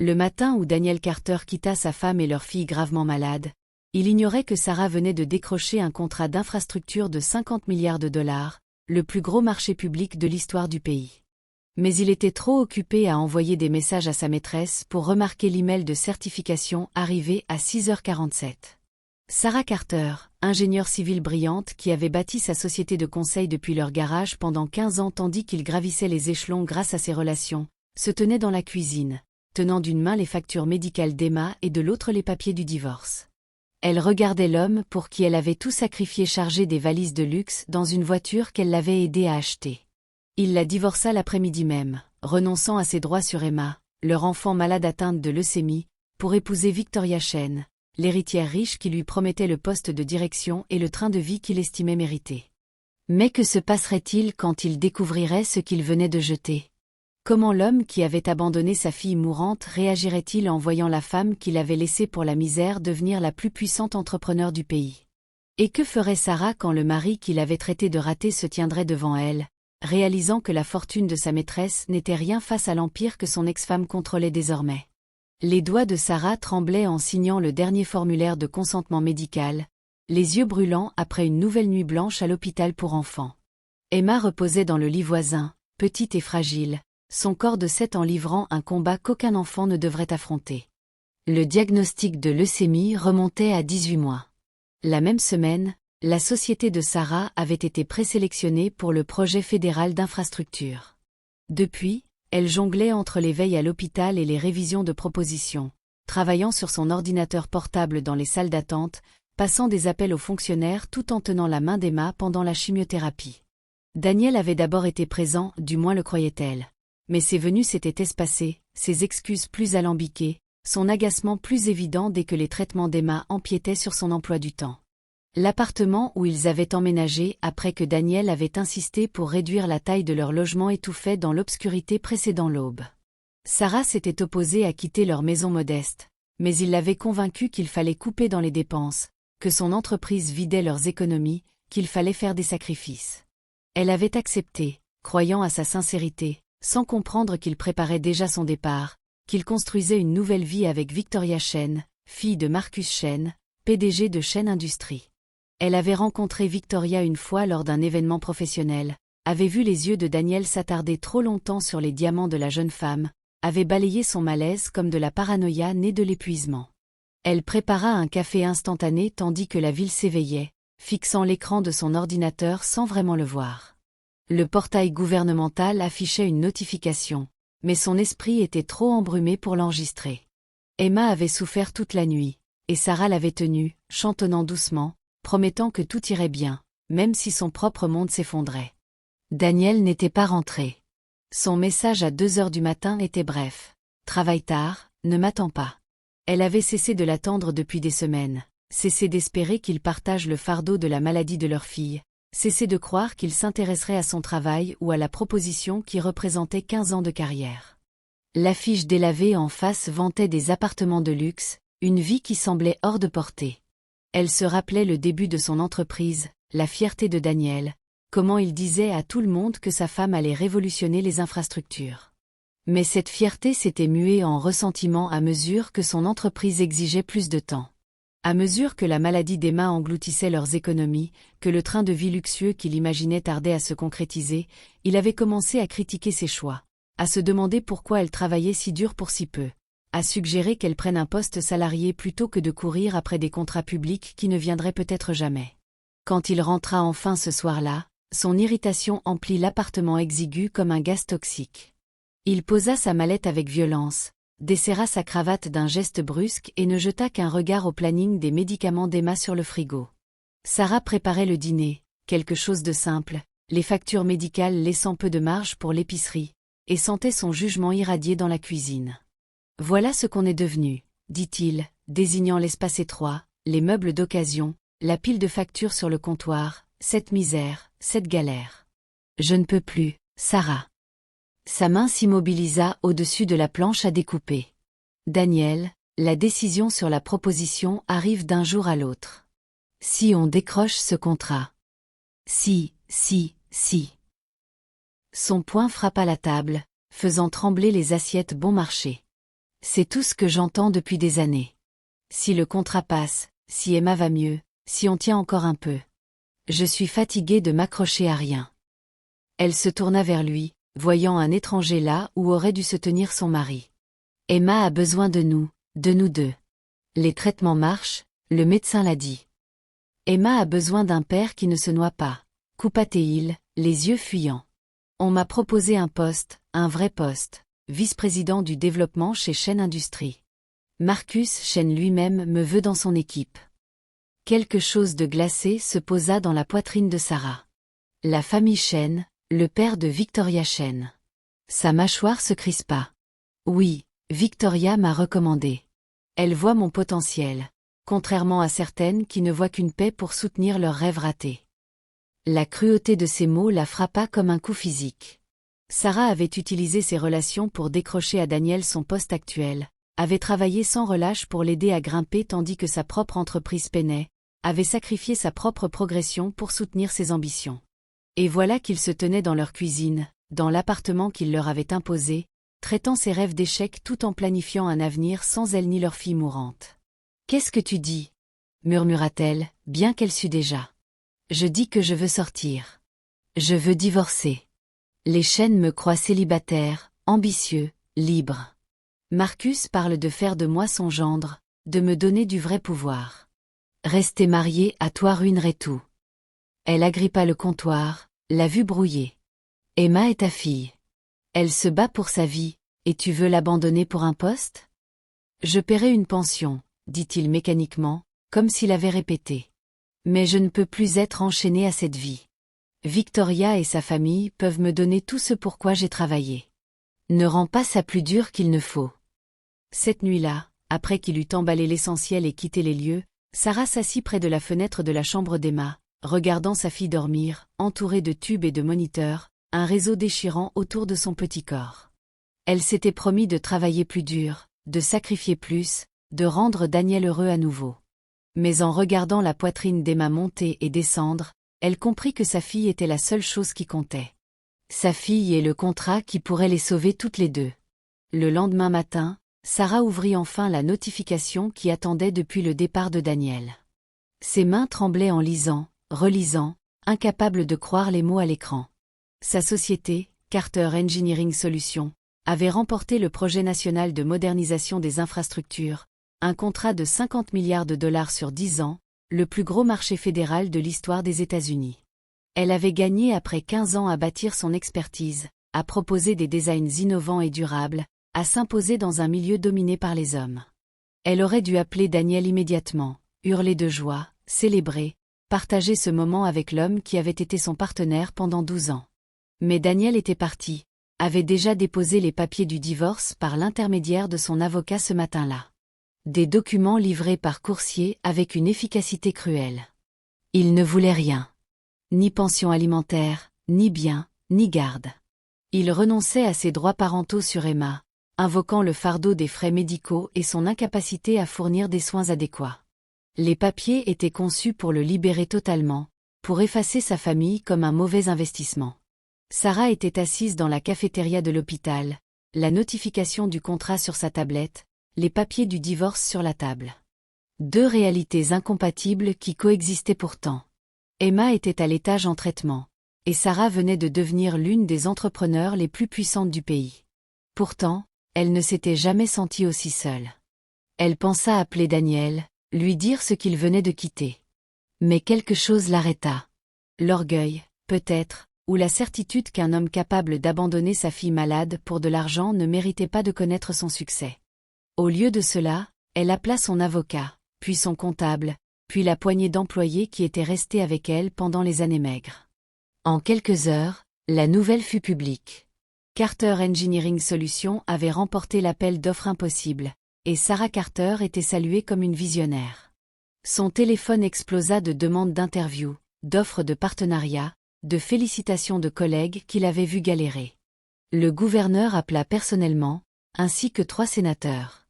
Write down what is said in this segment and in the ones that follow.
Le matin où Daniel Carter quitta sa femme et leur fille gravement malades, il ignorait que Sarah venait de décrocher un contrat d'infrastructure de 50 milliards de dollars, le plus gros marché public de l'histoire du pays. Mais il était trop occupé à envoyer des messages à sa maîtresse pour remarquer l'email de certification arrivé à 6h47. Sarah Carter, ingénieure civile brillante qui avait bâti sa société de conseil depuis leur garage pendant 15 ans tandis qu'il gravissait les échelons grâce à ses relations, se tenait dans la cuisine, tenant d'une main les factures médicales d'Emma et de l'autre les papiers du divorce. Elle regardait l'homme pour qui elle avait tout sacrifié charger des valises de luxe dans une voiture qu'elle l'avait aidé à acheter. Il la divorça l'après-midi même, renonçant à ses droits sur Emma, leur enfant malade atteinte de leucémie, pour épouser Victoria Chen, l'héritière riche qui lui promettait le poste de direction et le train de vie qu'il estimait mériter. Mais que se passerait-il quand il découvrirait ce qu'il venait de jeter ? Comment l'homme qui avait abandonné sa fille mourante réagirait-il en voyant la femme qu'il avait laissée pour la misère devenir la plus puissante entrepreneur du pays ? Et que ferait Sarah quand le mari qui l'avait traité de raté se tiendrait devant elle, réalisant que la fortune de sa maîtresse n'était rien face à l'empire que son ex-femme contrôlait désormais ? Les doigts de Sarah tremblaient en signant le dernier formulaire de consentement médical, les yeux brûlants après une nouvelle nuit blanche à l'hôpital pour enfants. Emma reposait dans le lit voisin, petite et fragile, son corps de 7 ans livrant un combat qu'aucun enfant ne devrait affronter. Le diagnostic de leucémie remontait à 18 mois. La même semaine, la société de Sarah avait été présélectionnée pour le projet fédéral d'infrastructure. Depuis, elle jonglait entre les veilles à l'hôpital et les révisions de propositions, travaillant sur son ordinateur portable dans les salles d'attente, passant des appels aux fonctionnaires tout en tenant la main d'Emma pendant la chimiothérapie. Daniel avait d'abord été présent, du moins le croyait-elle. Mais ses venues s'étaient espacées, ses excuses plus alambiquées, son agacement plus évident dès que les traitements d'Emma empiétaient sur son emploi du temps. L'appartement où ils avaient emménagé après que Daniel avait insisté pour réduire la taille de leur logement étouffait dans l'obscurité précédant l'aube. Sarah s'était opposée à quitter leur maison modeste, mais il l'avait convaincue qu'il fallait couper dans les dépenses, que son entreprise vidait leurs économies, qu'il fallait faire des sacrifices. Elle avait accepté, croyant à sa sincérité, sans comprendre qu'il préparait déjà son départ, qu'il construisait une nouvelle vie avec Victoria Chen, fille de Marcus Chen, PDG de Chen Industries. Elle avait rencontré Victoria une fois lors d'un événement professionnel, avait vu les yeux de Daniel s'attarder trop longtemps sur les diamants de la jeune femme, avait balayé son malaise comme de la paranoïa née de l'épuisement. Elle prépara un café instantané tandis que la ville s'éveillait, fixant l'écran de son ordinateur sans vraiment le voir. Le portail gouvernemental affichait une notification, mais son esprit était trop embrumé pour l'enregistrer. Emma avait souffert toute la nuit, et Sarah l'avait tenue, chantonnant doucement, promettant que tout irait bien, même si son propre monde s'effondrait. Daniel n'était pas rentré. Son message à 2h du matin était bref. « Travaille tard, ne m'attends pas ». Elle avait cessé de l'attendre depuis des semaines, cessé d'espérer qu'il partage le fardeau de la maladie de leur fille, cessé de croire qu'il s'intéresserait à son travail ou à la proposition qui représentait 15 ans de carrière. L'affiche délavée en face vantait des appartements de luxe, une vie qui semblait hors de portée. Elle se rappelait le début de son entreprise, la fierté de Daniel, comment il disait à tout le monde que sa femme allait révolutionner les infrastructures. Mais cette fierté s'était muée en ressentiment à mesure que son entreprise exigeait plus de temps. À mesure que la maladie d'Emma engloutissait leurs économies, que le train de vie luxueux qu'il imaginait tardait à se concrétiser, il avait commencé à critiquer ses choix, à se demander pourquoi elle travaillait si dur pour si peu, à suggérer qu'elle prenne un poste salarié plutôt que de courir après des contrats publics qui ne viendraient peut-être jamais. Quand il rentra enfin ce soir-là, son irritation emplit l'appartement exigu comme un gaz toxique. Il posa sa mallette avec violence, desserra sa cravate d'un geste brusque et ne jeta qu'un regard au planning des médicaments d'Emma sur le frigo. Sarah préparait le dîner, quelque chose de simple, les factures médicales laissant peu de marge pour l'épicerie, et sentait son jugement irradier dans la cuisine. « Voilà ce qu'on est devenu, » dit-il, désignant l'espace étroit, les meubles d'occasion, la pile de factures sur le comptoir, cette misère, cette galère. « Je ne peux plus, Sarah. » Sa main s'immobilisa au-dessus de la planche à découper. « Daniel, la décision sur la proposition arrive d'un jour à l'autre. Si on décroche ce contrat. » « Si. » Son poing frappa la table, faisant trembler les assiettes bon marché. C'est tout ce que j'entends depuis des années. Si le contrat passe, si Emma va mieux, si on tient encore un peu. Je suis fatiguée de m'accrocher à rien. Elle se tourna vers lui, voyant un étranger là où aurait dû se tenir son mari. Emma a besoin de nous deux. Les traitements marchent, le médecin l'a dit. Emma a besoin d'un père qui ne se noie pas, coupa-t-il, les yeux fuyants. On m'a proposé un poste, un vrai poste, vice-président du développement chez Shen Industries. Marcus Shen lui-même me veut dans son équipe. Quelque chose de glacé se posa dans la poitrine de Sarah. La famille Shen, le père de Victoria Shen. Sa mâchoire se crispa. Oui, Victoria m'a recommandé. Elle voit mon potentiel, contrairement à certaines qui ne voient qu'une paix pour soutenir leurs rêves ratés. La cruauté de ces mots la frappa comme un coup physique. Sarah avait utilisé ses relations pour décrocher à Daniel son poste actuel, avait travaillé sans relâche pour l'aider à grimper tandis que sa propre entreprise peinait, avait sacrifié sa propre progression pour soutenir ses ambitions. Et voilà qu'ils se tenaient dans leur cuisine, dans l'appartement qu'il leur avait imposé, traitant ses rêves d'échec tout en planifiant un avenir sans elle ni leur fille mourante. « Qu'est-ce que tu dis » murmura-t-elle, bien qu'elle sût déjà. « Je dis que je veux sortir. Je veux divorcer. Les Shen me croient célibataire, ambitieux, libre. Marcus parle de faire de moi son gendre, de me donner du vrai pouvoir. Rester mariée à toi ruinerait tout. » Elle agrippa le comptoir, la vue brouillée. « Emma est ta fille. Elle se bat pour sa vie, et tu veux l'abandonner pour un poste ? Je paierai une pension, dit-il mécaniquement, comme s'il avait répété. Mais je ne peux plus être enchaîné à cette vie. Victoria et sa famille peuvent me donner tout ce pour quoi j'ai travaillé. Ne rends pas ça plus dur qu'il ne faut. Cette nuit-là, après qu'il eut emballé l'essentiel et quitté les lieux, Sarah s'assit près de la fenêtre de la chambre d'Emma, regardant sa fille dormir, entourée de tubes et de moniteurs, un réseau déchirant autour de son petit corps. Elle s'était promis de travailler plus dur, de sacrifier plus, de rendre Daniel heureux à nouveau. Mais en regardant la poitrine d'Emma monter et descendre, elle comprit que sa fille était la seule chose qui comptait. Sa fille et le contrat qui pourrait les sauver toutes les deux. Le lendemain matin, Sarah ouvrit enfin la notification qui attendait depuis le départ de Daniel. Ses mains tremblaient en lisant, relisant, incapable de croire les mots à l'écran. Sa société, Carter Engineering Solutions, avait remporté le projet national de modernisation des infrastructures, un contrat de 50 milliards de dollars sur 10 ans, le plus gros marché fédéral de l'histoire des États-Unis. Elle avait gagné après 15 ans à bâtir son expertise, à proposer des designs innovants et durables, à s'imposer dans un milieu dominé par les hommes. Elle aurait dû appeler Daniel immédiatement, hurler de joie, célébrer, partager ce moment avec l'homme qui avait été son partenaire pendant 12 ans. Mais Daniel était parti, avait déjà déposé les papiers du divorce par l'intermédiaire de son avocat ce matin-là. Des documents livrés par coursier avec une efficacité cruelle. Il ne voulait rien. Ni pension alimentaire, ni bien, ni garde. Il renonçait à ses droits parentaux sur Emma, invoquant le fardeau des frais médicaux et son incapacité à fournir des soins adéquats. Les papiers étaient conçus pour le libérer totalement, pour effacer sa famille comme un mauvais investissement. Sarah était assise dans la cafétéria de l'hôpital, la notification du contrat sur sa tablette, les papiers du divorce sur la table. Deux réalités incompatibles qui coexistaient pourtant. Emma était à l'étage en traitement, et Sarah venait de devenir l'une des entrepreneurs les plus puissantes du pays. Pourtant, elle ne s'était jamais sentie aussi seule. Elle pensa appeler Daniel, lui dire ce qu'il venait de quitter. Mais quelque chose l'arrêta. L'orgueil, peut-être, ou la certitude qu'un homme capable d'abandonner sa fille malade pour de l'argent ne méritait pas de connaître son succès. Au lieu de cela, elle appela son avocat, puis son comptable, puis la poignée d'employés qui étaient restés avec elle pendant les années maigres. En quelques heures, la nouvelle fut publique. Carter Engineering Solutions avait remporté l'appel d'offres impossible, et Sarah Carter était saluée comme une visionnaire. Son téléphone explosa de demandes d'interview, d'offres de partenariat, de félicitations de collègues qui l'avaient vu galérer. Le gouverneur appela personnellement, ainsi que 3 sénateurs.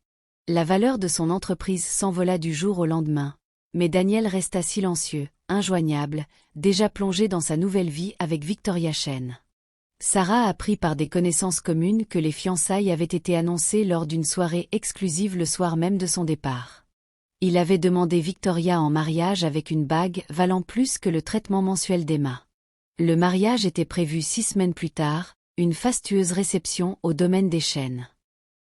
La valeur de son entreprise s'envola du jour au lendemain, mais Daniel resta silencieux, injoignable, déjà plongé dans sa nouvelle vie avec Victoria Shen. Sarah apprit par des connaissances communes que les fiançailles avaient été annoncées lors d'une soirée exclusive le soir même de son départ. Il avait demandé Victoria en mariage avec une bague valant plus que le traitement mensuel d'Emma. Le mariage était prévu 6 semaines plus tard, une fastueuse réception au domaine des Chênes.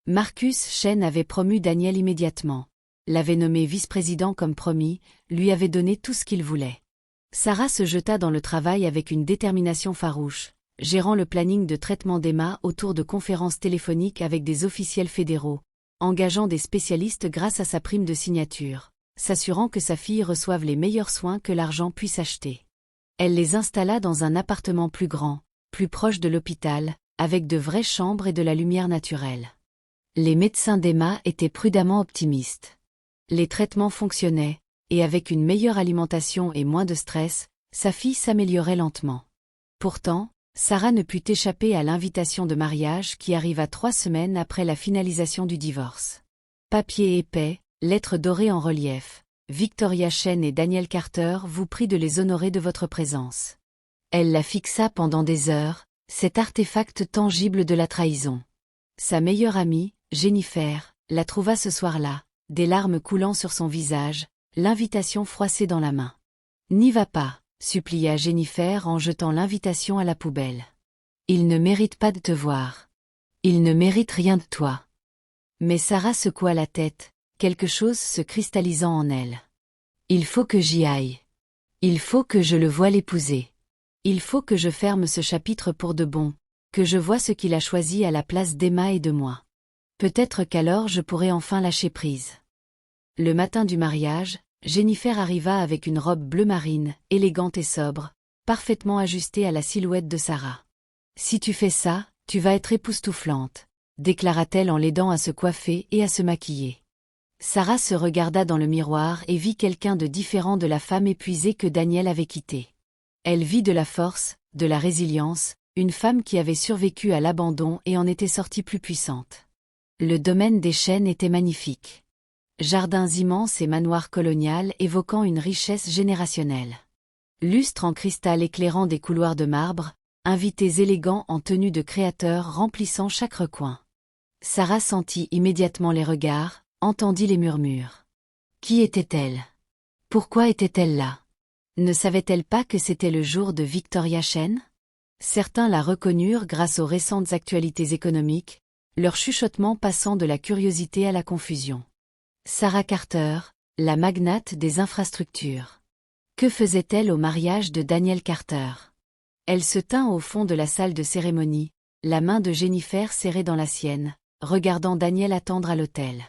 Marcus Chêne avait promu Daniel immédiatement, l'avait nommé vice-président comme promis, lui avait donné tout ce qu'il voulait. Sarah se jeta dans le travail avec une détermination farouche, gérant le planning de traitement d'Emma autour de conférences téléphoniques avec des officiels fédéraux, engageant des spécialistes grâce à sa prime de signature, s'assurant que sa fille reçoive les meilleurs soins que l'argent puisse acheter. Elle les installa dans un appartement plus grand, plus proche de l'hôpital, avec de vraies chambres et de la lumière naturelle. Les médecins d'Emma étaient prudemment optimistes. Les traitements fonctionnaient, et avec une meilleure alimentation et moins de stress, sa fille s'améliorait lentement. Pourtant, Sarah ne put échapper à l'invitation de mariage qui arriva 3 semaines après la finalisation du divorce. Papier épais, lettres dorées en relief. Victoria Chêne et Daniel Carter vous prient de les honorer de votre présence. Elle la fixa pendant des heures, cet artefact tangible de la trahison. Sa meilleure amie, Jennifer, la trouva ce soir-là, des larmes coulant sur son visage, l'invitation froissée dans la main. « N'y va pas », supplia Jennifer en jetant l'invitation à la poubelle. « Il ne mérite pas de te voir. Il ne mérite rien de toi. » Mais Sarah secoua la tête, quelque chose se cristallisant en elle. « Il faut que j'y aille. Il faut que je le voie l'épouser. Il faut que je ferme ce chapitre pour de bon, que je voie ce qu'il a choisi à la place d'Emma et de moi. Peut-être qu'alors je pourrai enfin lâcher prise. » Le matin du mariage, Jennifer arriva avec une robe bleu marine, élégante et sobre, parfaitement ajustée à la silhouette de Sarah. « Si tu fais ça, tu vas être époustouflante », déclara-t-elle en l'aidant à se coiffer et à se maquiller. Sarah se regarda dans le miroir et vit quelqu'un de différent de la femme épuisée que Daniel avait quittée. Elle vit de la force, de la résilience, une femme qui avait survécu à l'abandon et en était sortie plus puissante. Le domaine des Chênes était magnifique. Jardins immenses et manoirs colonial évoquant une richesse générationnelle. Lustres en cristal éclairant des couloirs de marbre, invités élégants en tenue de créateurs remplissant chaque recoin. Sarah sentit immédiatement les regards, entendit les murmures. Qui était-elle? Pourquoi était-elle là? Ne savait-elle pas que c'était le jour de Victoria Chêne? Certains la reconnurent grâce aux récentes actualités économiques, leur chuchotement passant de la curiosité à la confusion. Sarah Carter, la magnate des infrastructures. Que faisait-elle au mariage de Daniel Carter? Elle se tint au fond de la salle de cérémonie, la main de Jennifer serrée dans la sienne, regardant Daniel attendre à l'hôtel.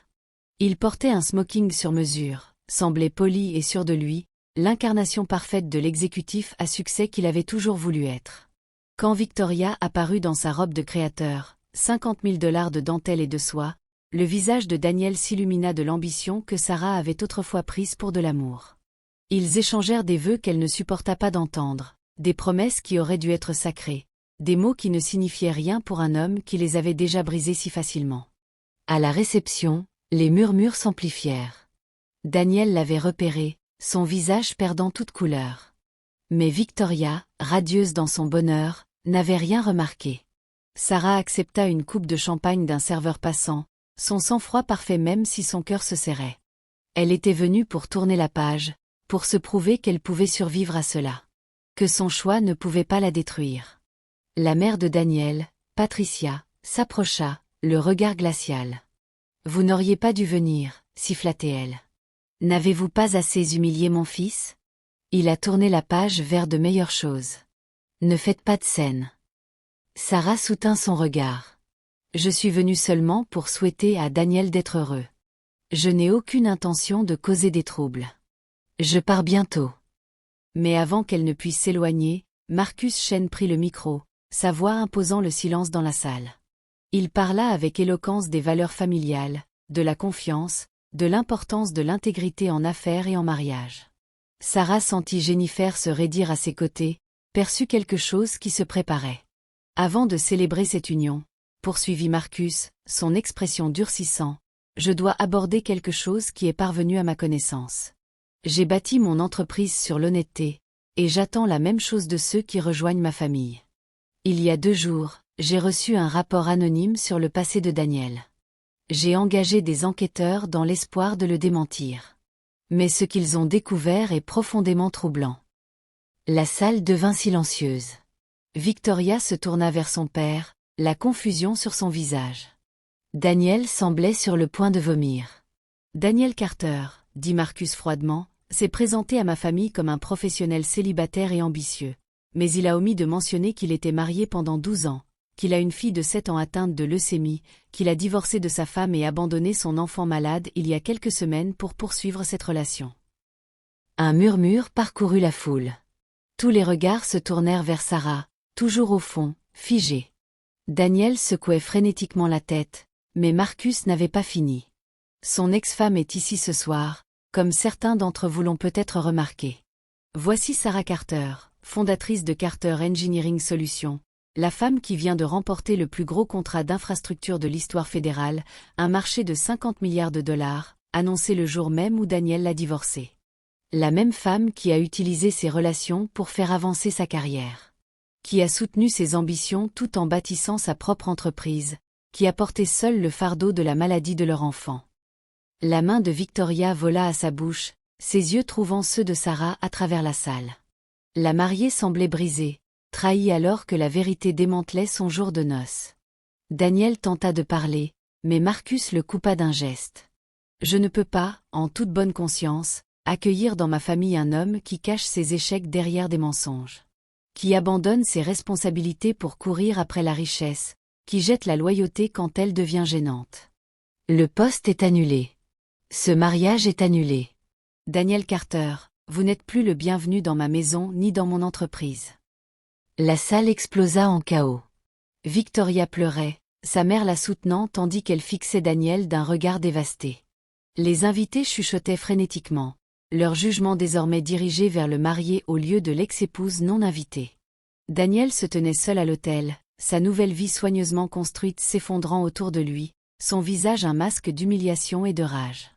Il portait un smoking sur mesure, semblait poli et sûr de lui, l'incarnation parfaite de l'exécutif à succès qu'il avait toujours voulu être. Quand Victoria apparut dans sa robe de créateur, 50 000 $ de dentelle et de soie, le visage de Daniel s'illumina de l'ambition que Sarah avait autrefois prise pour de l'amour. Ils échangèrent des vœux qu'elle ne supporta pas d'entendre, des promesses qui auraient dû être sacrées, des mots qui ne signifiaient rien pour un homme qui les avait déjà brisés si facilement. À la réception, les murmures s'amplifièrent. Daniel l'avait repéré, son visage perdant toute couleur. Mais Victoria, radieuse dans son bonheur, n'avait rien remarqué. Sarah accepta une coupe de champagne d'un serveur passant, son sang-froid parfait même si son cœur se serrait. Elle était venue pour tourner la page, pour se prouver qu'elle pouvait survivre à cela. Que son choix ne pouvait pas la détruire. La mère de Daniel, Patricia, s'approcha, le regard glacial. « Vous n'auriez pas dû venir, siffla-t-elle. N'avez-vous pas assez humilié mon fils? Il a tourné la page vers de meilleures choses. Ne faites pas de scène. » Sarah soutint son regard. « Je suis venue seulement pour souhaiter à Daniel d'être heureux. Je n'ai aucune intention de causer des troubles. Je pars bientôt. » Mais avant qu'elle ne puisse s'éloigner, Marcus Chêne prit le micro, sa voix imposant le silence dans la salle. Il parla avec éloquence des valeurs familiales, de la confiance, de l'importance de l'intégrité en affaires et en mariage. Sarah sentit Jennifer se raidir à ses côtés, perçut quelque chose qui se préparait. Avant de célébrer cette union, poursuivit Marcus, son expression durcissant, je dois aborder quelque chose qui est parvenu à ma connaissance. J'ai bâti mon entreprise sur l'honnêteté, et j'attends la même chose de ceux qui rejoignent ma famille. Il y a 2 jours, j'ai reçu un rapport anonyme sur le passé de Daniel. J'ai engagé des enquêteurs dans l'espoir de le démentir. Mais ce qu'ils ont découvert est profondément troublant. La salle devint silencieuse. Victoria se tourna vers son père, la confusion sur son visage. Daniel semblait sur le point de vomir. Daniel Carter, dit Marcus froidement, s'est présenté à ma famille comme un professionnel célibataire et ambitieux. Mais il a omis de mentionner qu'il était marié pendant 12 ans, qu'il a une fille de 7 ans atteinte de leucémie, qu'il a divorcé de sa femme et abandonné son enfant malade il y a quelques semaines pour poursuivre cette relation. Un murmure parcourut la foule. Tous les regards se tournèrent vers Sarah, toujours au fond, figée. Daniel secouait frénétiquement la tête, mais Marcus n'avait pas fini. Son ex-femme est ici ce soir, comme certains d'entre vous l'ont peut-être remarqué. Voici Sarah Carter, fondatrice de Carter Engineering Solutions, la femme qui vient de remporter le plus gros contrat d'infrastructure de l'histoire fédérale, un marché de 50 milliards de dollars, annoncé le jour même où Daniel l'a divorcé. La même femme qui a utilisé ses relations pour faire avancer sa carrière. Qui a soutenu ses ambitions tout en bâtissant sa propre entreprise, qui a porté seule le fardeau de la maladie de leur enfant. La main de Victoria vola à sa bouche, ses yeux trouvant ceux de Sarah à travers la salle. La mariée semblait brisée, trahie alors que la vérité démantelait son jour de noces. Daniel tenta de parler, mais Marcus le coupa d'un geste. Je ne peux pas, en toute bonne conscience, accueillir dans ma famille un homme qui cache ses échecs derrière des mensonges. Qui abandonne ses responsabilités pour courir après la richesse, qui jette la loyauté quand elle devient gênante. Le poste est annulé. Ce mariage est annulé. Daniel Carter, vous n'êtes plus le bienvenu dans ma maison ni dans mon entreprise. La salle explosa en chaos. Victoria pleurait, sa mère la soutenant tandis qu'elle fixait Daniel d'un regard dévasté. Les invités chuchotaient frénétiquement, leur jugement désormais dirigé vers le marié au lieu de l'ex-épouse non invitée. Daniel se tenait seul à l'hôtel, sa nouvelle vie soigneusement construite s'effondrant autour de lui, son visage un masque d'humiliation et de rage.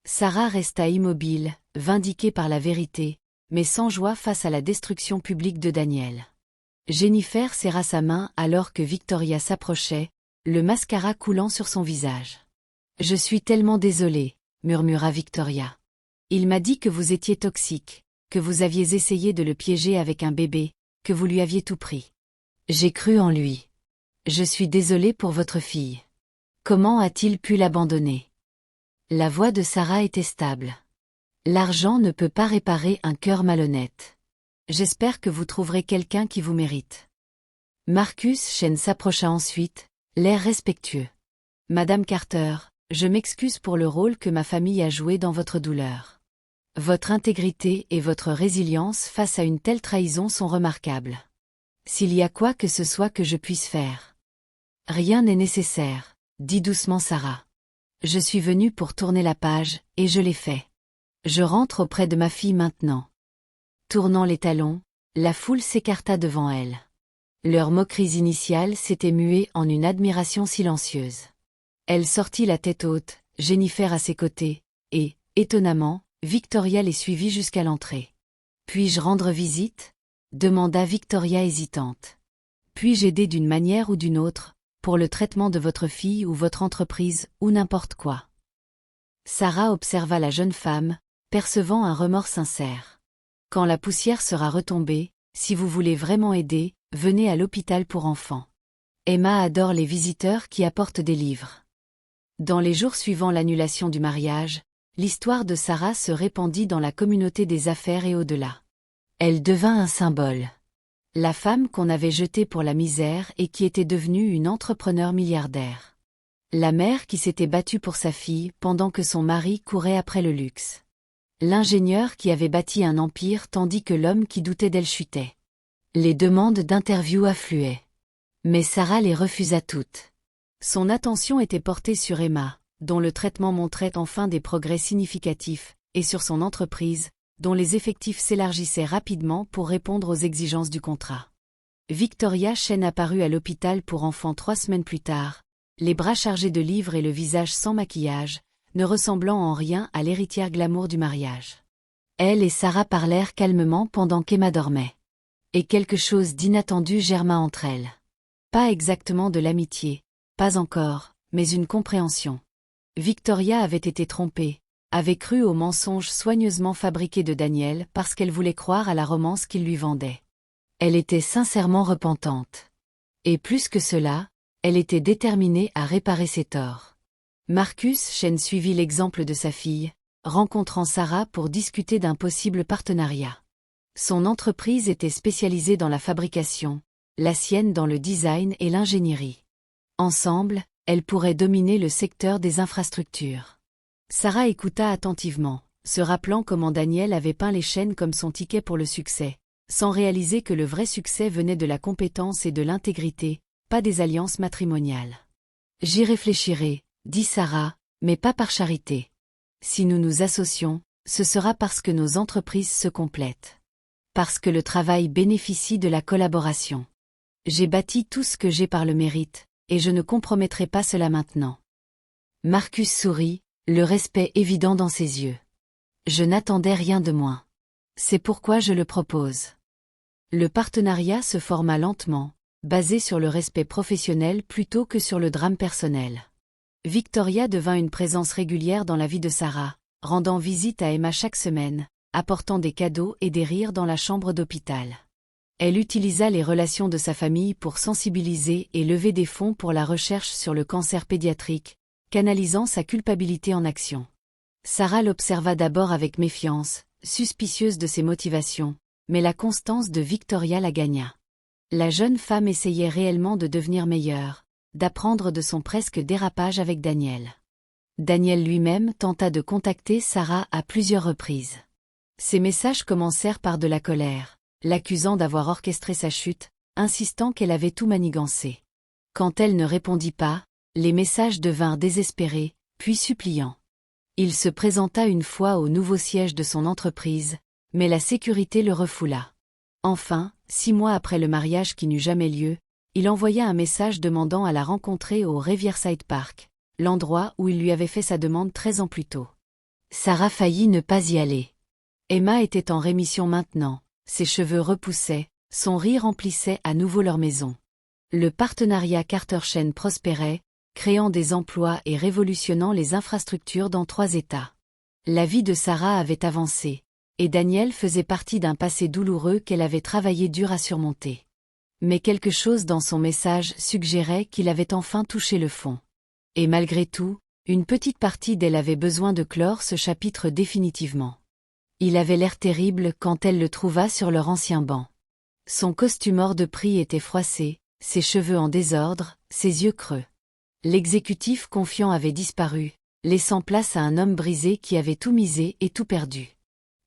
Sarah resta immobile, vindiquée par la vérité, mais sans joie face à la destruction publique de Daniel. Jennifer serra sa main alors que Victoria s'approchait, le mascara coulant sur son visage. « Je suis tellement désolée, » murmura Victoria. « Il m'a dit que vous étiez toxique, que vous aviez essayé de le piéger avec un bébé, que vous lui aviez tout pris. J'ai cru en lui. Je suis désolée pour votre fille. Comment a-t-il pu l'abandonner ?» La voix de Sarah était stable. « L'argent ne peut pas réparer un cœur malhonnête. J'espère que vous trouverez quelqu'un qui vous mérite. » Marcus Chen s'approcha ensuite, l'air respectueux. « Madame Carter, je m'excuse pour le rôle que ma famille a joué dans votre douleur. Votre intégrité et votre résilience face à une telle trahison sont remarquables. S'il y a quoi que ce soit que je puisse faire. »« Rien n'est nécessaire, » dit doucement Sarah. « Je suis venue pour tourner la page, et je l'ai fait. Je rentre auprès de ma fille maintenant. » Tournant les talons, la foule s'écarta devant elle. Leurs moqueries initiales s'étaient muées en une admiration silencieuse. Elle sortit la tête haute, Jennifer à ses côtés, et, étonnamment, Victoria les suivit jusqu'à l'entrée. « Puis-je rendre visite ?» demanda Victoria hésitante. « Puis-je aider d'une manière ou d'une autre, pour le traitement de votre fille ou votre entreprise, ou n'importe quoi ?» Sarah observa la jeune femme, percevant un remords sincère. « Quand la poussière sera retombée, si vous voulez vraiment aider, venez à l'hôpital pour enfants. Emma adore les visiteurs qui apportent des livres. » Dans les jours suivant l'annulation du mariage, l'histoire de Sarah se répandit dans la communauté des affaires et au-delà. Elle devint un symbole. La femme qu'on avait jetée pour la misère et qui était devenue une entrepreneur milliardaire. La mère qui s'était battue pour sa fille pendant que son mari courait après le luxe. L'ingénieur qui avait bâti un empire tandis que l'homme qui doutait d'elle chutait. Les demandes d'interview affluaient. Mais Sarah les refusa toutes. Son attention était portée sur Emma, dont le traitement montrait enfin des progrès significatifs, et sur son entreprise, dont les effectifs s'élargissaient rapidement pour répondre aux exigences du contrat. Victoria Chen apparut à l'hôpital pour enfants 3 semaines plus tard, les bras chargés de livres et le visage sans maquillage, ne ressemblant en rien à l'héritière glamour du mariage. Elle et Sarah parlèrent calmement pendant qu'Emma dormait. Et quelque chose d'inattendu germa entre elles. Pas exactement de l'amitié, pas encore, mais une compréhension. Victoria avait été trompée, avait cru aux mensonges soigneusement fabriqués de Daniel parce qu'elle voulait croire à la romance qu'il lui vendait. Elle était sincèrement repentante. Et plus que cela, elle était déterminée à réparer ses torts. Marcus Chen suivit l'exemple de sa fille, rencontrant Sarah pour discuter d'un possible partenariat. Son entreprise était spécialisée dans la fabrication, la sienne dans le design et l'ingénierie. Ensemble, elles pourraient dominer le secteur des infrastructures. Sarah écouta attentivement, se rappelant comment Daniel avait peint les chaînes comme son ticket pour le succès, sans réaliser que le vrai succès venait de la compétence et de l'intégrité, pas des alliances matrimoniales. « J'y réfléchirai, » dit Sarah, « mais pas par charité. Si nous nous associons, ce sera parce que nos entreprises se complètent. Parce que le travail bénéficie de la collaboration. J'ai bâti tout ce que j'ai par le mérite, et je ne compromettrai pas cela maintenant. » Marcus sourit, le respect évident dans ses yeux. « Je n'attendais rien de moins. C'est pourquoi je le propose. » Le partenariat se forma lentement, basé sur le respect professionnel plutôt que sur le drame personnel. Victoria devint une présence régulière dans la vie de Sarah, rendant visite à Emma chaque semaine, apportant des cadeaux et des rires dans la chambre d'hôpital. Elle utilisa les relations de sa famille pour sensibiliser et lever des fonds pour la recherche sur le cancer pédiatrique, canalisant sa culpabilité en action. Sarah l'observa d'abord avec méfiance, suspicieuse de ses motivations, mais la constance de Victoria la gagna. La jeune femme essayait réellement de devenir meilleure, d'apprendre de son presque dérapage avec Daniel. Daniel lui-même tenta de contacter Sarah à plusieurs reprises. Ses messages commencèrent par de la colère, l'accusant d'avoir orchestré sa chute, insistant qu'elle avait tout manigancé. Quand elle ne répondit pas, les messages devinrent désespérés, puis suppliants. Il se présenta une fois au nouveau siège de son entreprise, mais la sécurité le refoula. Enfin, 6 mois après le mariage qui n'eut jamais lieu, il envoya un message demandant à la rencontrer au Riverside Park, l'endroit où il lui avait fait sa demande 13 ans plus tôt. Sarah faillit ne pas y aller. Emma était en rémission maintenant, ses cheveux repoussaient, son rire emplissait à nouveau leur maison. Le partenariat Carter-Chen prospérait, créant des emplois et révolutionnant les infrastructures dans 3 États. La vie de Sarah avait avancé, et Daniel faisait partie d'un passé douloureux qu'elle avait travaillé dur à surmonter. Mais quelque chose dans son message suggérait qu'il avait enfin touché le fond. Et malgré tout, une petite partie d'elle avait besoin de clore ce chapitre définitivement. Il avait l'air terrible quand elle le trouva sur leur ancien banc. Son costume hors de prix était froissé, ses cheveux en désordre, ses yeux creux. L'exécutif confiant avait disparu, laissant place à un homme brisé qui avait tout misé et tout perdu.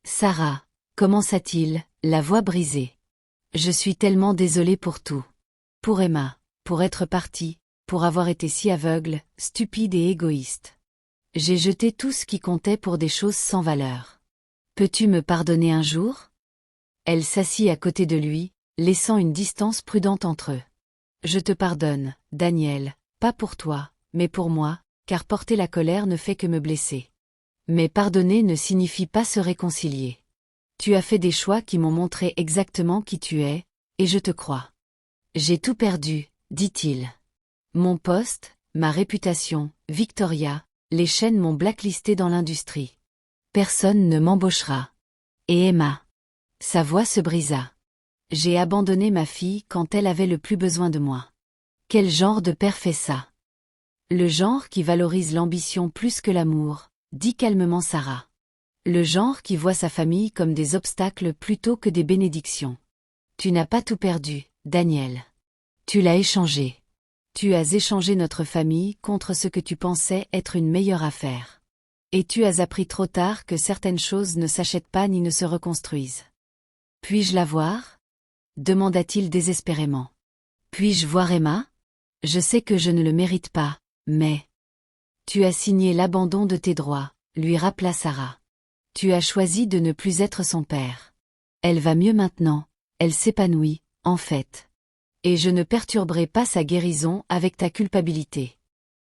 « Sarah » commença-t-il, la voix brisée. « Je suis tellement désolé pour tout. Pour Emma, pour être partie, pour avoir été si aveugle, stupide et égoïste. J'ai jeté tout ce qui comptait pour des choses sans valeur. Peux-tu me pardonner un jour ?» Elle s'assit à côté de lui, laissant une distance prudente entre eux. « Je te pardonne, Daniel, pas pour toi, mais pour moi, car porter la colère ne fait que me blesser. Mais pardonner ne signifie pas se réconcilier. Tu as fait des choix qui m'ont montré exactement qui tu es, et je te crois. J'ai tout perdu, dit-il. Mon poste, ma réputation, Victoria, les chaînes m'ont blacklisté dans l'industrie. Personne ne m'embauchera. Et Emma. » Sa voix se brisa. « J'ai abandonné ma fille quand elle avait le plus besoin de moi. Quel genre de père fait ça ? » Le genre qui valorise l'ambition plus que l'amour, dit calmement Sarah. Le genre qui voit sa famille comme des obstacles plutôt que des bénédictions. Tu n'as pas tout perdu, Daniel. Tu l'as échangé. Tu as échangé notre famille contre ce que tu pensais être une meilleure affaire. Et tu as appris trop tard que certaines choses ne s'achètent pas ni ne se reconstruisent. Puis-je la voir ? Demanda-t-il désespérément. Puis-je voir Emma ? Je sais que je ne le mérite pas, mais... Tu as signé l'abandon de tes droits, lui rappela Sarah. Tu as choisi de ne plus être son père. Elle va mieux maintenant, elle s'épanouit, en fait. Et je ne perturberai pas sa guérison avec ta culpabilité.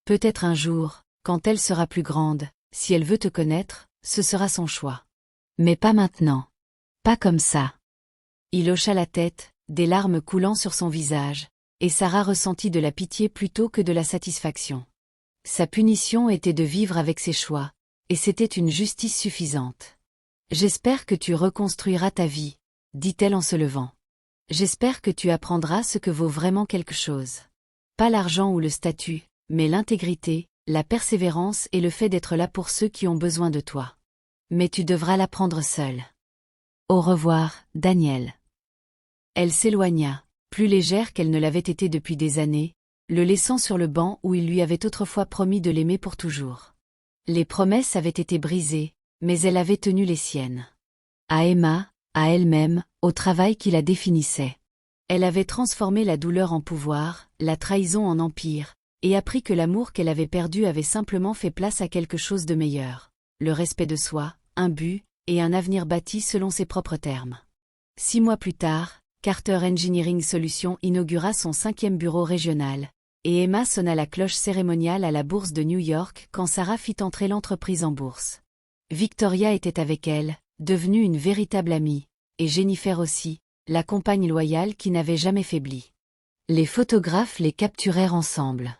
Peut-être un jour, quand elle sera plus grande, si elle veut te connaître, ce sera son choix. Mais pas maintenant. Pas comme ça. Il hocha la tête, des larmes coulant sur son visage, et Sarah ressentit de la pitié plutôt que de la satisfaction. Sa punition était de vivre avec ses choix, et c'était une justice suffisante. « J'espère que tu reconstruiras ta vie, » dit-elle en se levant. « J'espère que tu apprendras ce que vaut vraiment quelque chose. Pas l'argent ou le statut, mais l'intégrité, la persévérance et le fait d'être là pour ceux qui ont besoin de toi. Mais tu devras l'apprendre seul. Au revoir, Daniel. » Elle s'éloigna, plus légère qu'elle ne l'avait été depuis des années, le laissant sur le banc où il lui avait autrefois promis de l'aimer pour toujours. Les promesses avaient été brisées, mais elle avait tenu les siennes. À Emma, à elle-même, au travail qui la définissait. Elle avait transformé la douleur en pouvoir, la trahison en empire, et appris que l'amour qu'elle avait perdu avait simplement fait place à quelque chose de meilleur. Le respect de soi, un but, et un avenir bâti selon ses propres termes. 6 mois plus tard, Carter Engineering Solutions inaugura son 5e bureau régional, et Emma sonna la cloche cérémoniale à la bourse de New York quand Sarah fit entrer l'entreprise en bourse. Victoria était avec elle, devenue une véritable amie, et Jennifer aussi, la compagne loyale qui n'avait jamais faibli. Les photographes les capturèrent ensemble.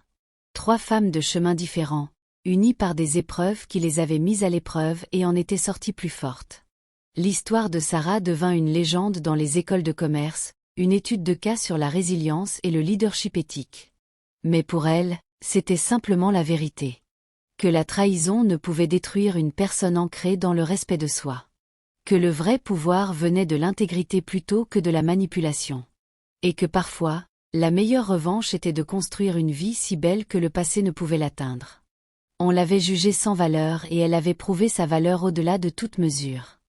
3 femmes de chemins différents, unies par des épreuves qui les avaient mises à l'épreuve et en étaient sorties plus fortes. L'histoire de Sarah devint une légende dans les écoles de commerce, une étude de cas sur la résilience et le leadership éthique. Mais pour elle, c'était simplement la vérité. Que la trahison ne pouvait détruire une personne ancrée dans le respect de soi. Que le vrai pouvoir venait de l'intégrité plutôt que de la manipulation. Et que parfois, la meilleure revanche était de construire une vie si belle que le passé ne pouvait l'atteindre. On l'avait jugée sans valeur et elle avait prouvé sa valeur au-delà de toute mesure.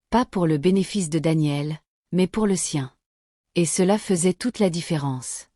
Pas pour le bénéfice de Daniel, mais pour le sien. Et cela faisait toute la différence.